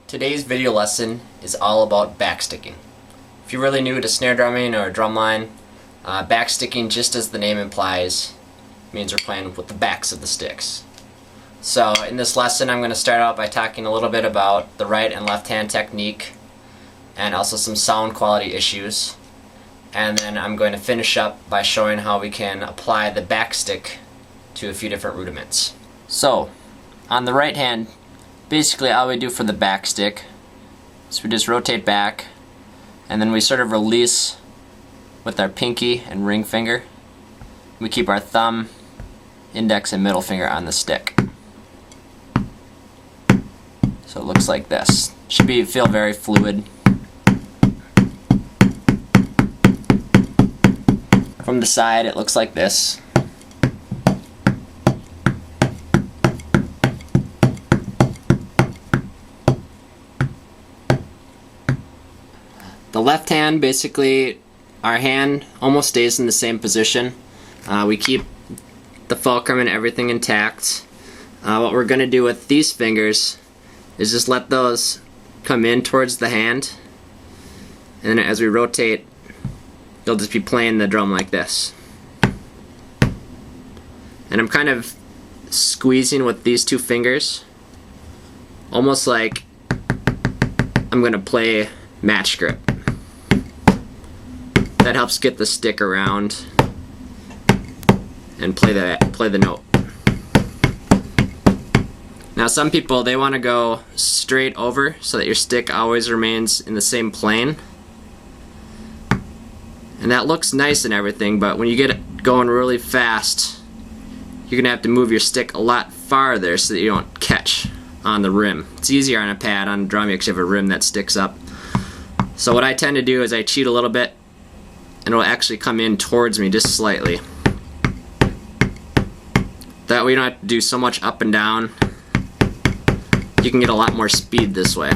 Today's video lesson is all about backsticking. If you're really new to snare drumming or drumline, backsticking, just as the name implies, means we're playing with the backs of the sticks. So in this lesson I'm going to start out by talking a little bit about the right and left hand technique and also some sound quality issues. And then I'm going to finish up by showing how we can apply the backstick to a few different rudiments. So on the right hand, basically all we do for the backstick is we just rotate back and then we sort of release with our pinky and ring finger. We keep our thumb, index, and middle finger on the stick. So it looks like this. Should feel very fluid. From the side it looks like this. The left hand, basically, our hand almost stays in the same position. We keep the fulcrum and everything intact. What we're going to do with these fingers is just let those come in towards the hand, and then as we rotate, you'll just be playing the drum like this. And I'm kind of squeezing with these two fingers, almost like I'm going to play match grip. That helps get the stick around and play the note. Now some people, they want to go straight over so that your stick always remains in the same plane. And that looks nice and everything, but when you get it going really fast, you're going to have to move your stick a lot farther so that you don't catch on the rim. It's easier on a pad. On a drum you actually have a rim that sticks up. So what I tend to do is I cheat a little bit, and it'll actually come in towards me just slightly. That way you don't have to do so much up and down. You can get a lot more speed this way.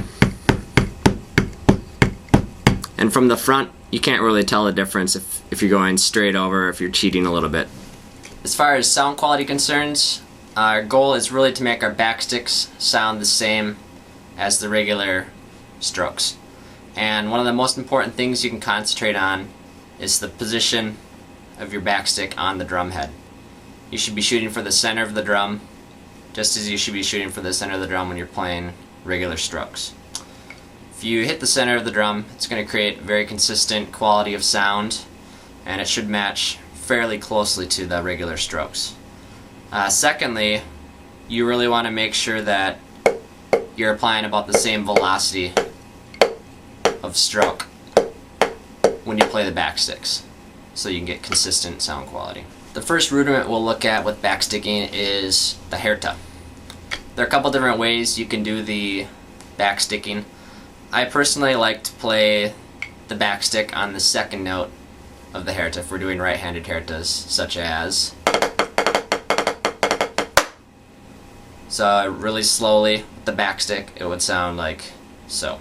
And from the front, you can't really tell the difference if you're going straight over or if you're cheating a little bit. As far as sound quality concerns, our goal is really to make our backsticks sound the same as the regular strokes. And one of the most important things you can concentrate on is the position of your backstick on the drum head. You should be shooting for the center of the drum, just as you should be shooting for the center of the drum when you're playing regular strokes. If you hit the center of the drum, it's going to create very consistent quality of sound, and it should match fairly closely to the regular strokes. Secondly, you really want to make sure that you're applying about the same velocity of stroke when you play the backsticks, so you can get consistent sound quality. The first rudiment we'll look at with backsticking is the herta. There are a couple different ways you can do the backsticking. I personally like to play the backstick on the second note of the herta if we're doing right-handed hertas, such as. So really slowly with the backstick, it would sound like so.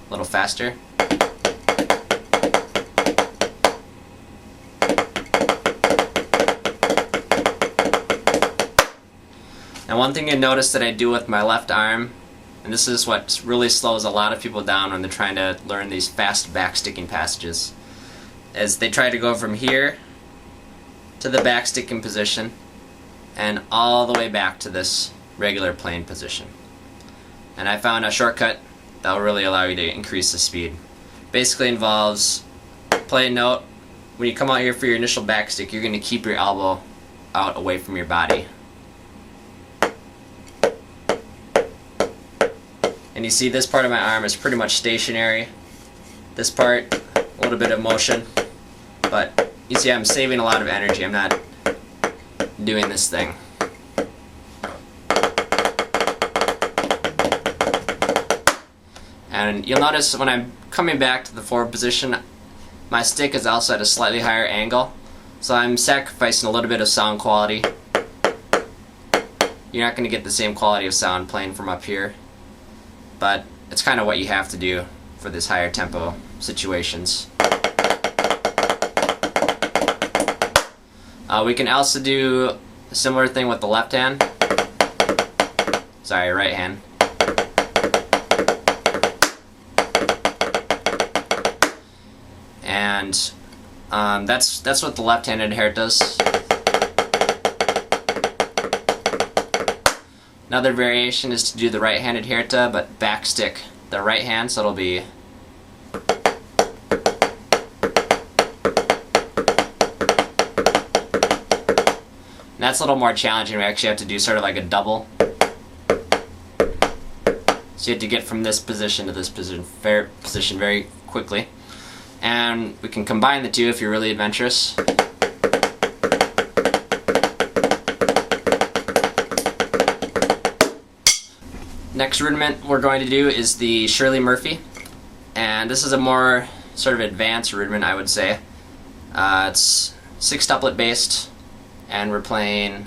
A little faster. Now one thing you notice that I do with my left arm, and this is what really slows a lot of people down when they're trying to learn these fast backsticking passages, is they try to go from here to the backsticking position and all the way back to this regular playing position. And I found a shortcut that will really allow you to increase the speed. Basically involves play a note. When you come out here for your initial backstick, you're going to keep your elbow out away from your body. And you see this part of my arm is pretty much stationary. This part, a little bit of motion. But you see I'm saving a lot of energy. I'm not doing this thing. And you'll notice when I'm coming back to the forward position, my stick is also at a slightly higher angle, so I'm sacrificing a little bit of sound quality. You're not going to get the same quality of sound playing from up here, but it's kind of what you have to do for this higher tempo situations. We can also do A similar thing with the left hand. Sorry, right hand. And that's what the left-handed hair does. Another variation is to do the right-handed hirta, but backstick the right hand, so it'll be. And that's a little more challenging. We actually have to do sort of like a double. So you have to get from this position to this position very quickly. And we can combine the two if you're really adventurous. Next rudiment we're going to do is the Shirley Murphy, and this is a more sort of advanced rudiment, I would say. It's 6-doublet based, and we're playing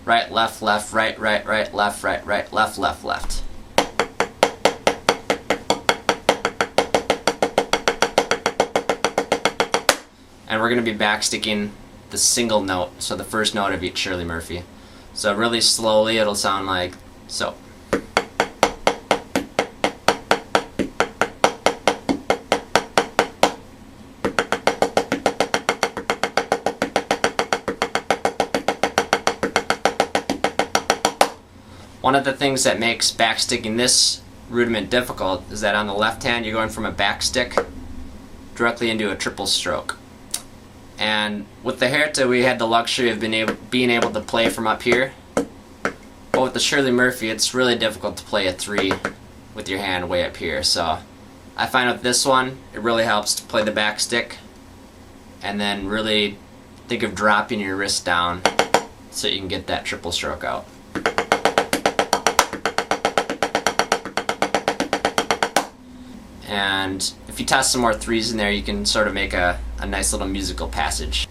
right, left, left, right, right, right, left, right, right, left, left, left. And we're going to be backsticking the single note, so the first note of each Shirley Murphy. So really slowly it'll sound like so. One of the things that makes backsticking this rudiment difficult is that on the left hand you're going from a backstick directly into a triple stroke. And with the hirta we had the luxury of being able to play from up here. But with the Shirley Murphy it's really difficult to play a 3 with your hand way up here. So I find with this one it really helps to play the backstick and then really think of dropping your wrist down so you can get that triple stroke out. And if you toss some more 3s in there, you can sort of make a nice little musical passage.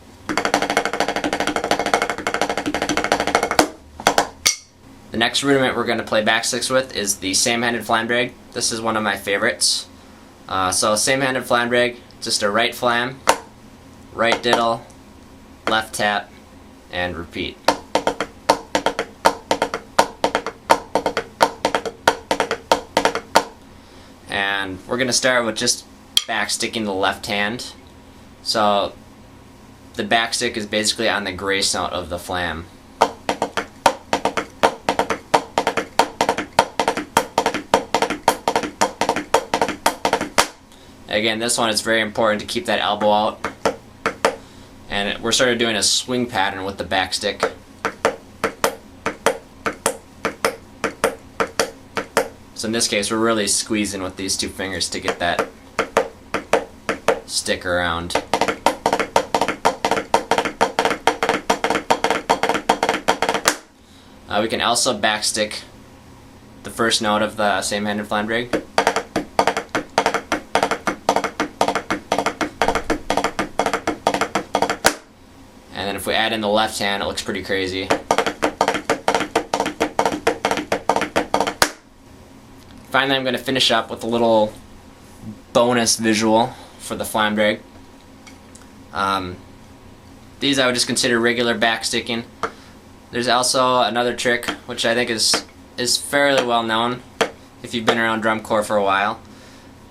The next rudiment we're going to play backsticks with is the same-handed flambrag. This is one of my favorites. So same-handed flambrag, just a right flam, right diddle, left tap, and repeat. And we're going to start with just backsticking the left hand. So the backstick is basically on the grace note of the flam. Again, this one is very important to keep that elbow out. And we're sort of doing a swing pattern with the backstick. So in this case, we're really squeezing with these 2 fingers to get that stick around. We can also backstick the first note of the same-handed flambrag. And then if we add in the left hand, it looks pretty crazy. Finally, I'm going to finish up with a little bonus visual for the flambrag. These I would just consider regular backsticking. There's also another trick, which I think is fairly well known if you've been around drum corps for a while.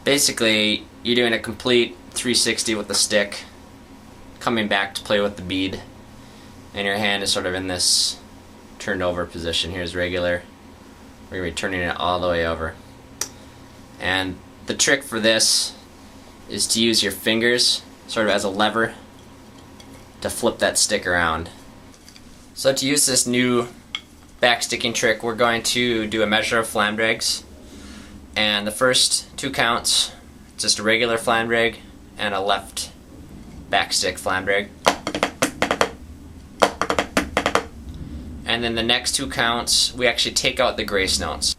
Basically, you're doing a complete 360 with the stick, coming back to play with the bead, and your hand is sort of in this turned over position. Here's regular. We're going to be turning it all the way over. And the trick for this is to use your fingers sort of as a lever to flip that stick around. So to use this new backsticking trick, we're going to do a measure of flambrags. And the first 2 counts, just a regular flambrag and a left backstick flambrag. And then the next 2 counts, we actually take out the grace notes.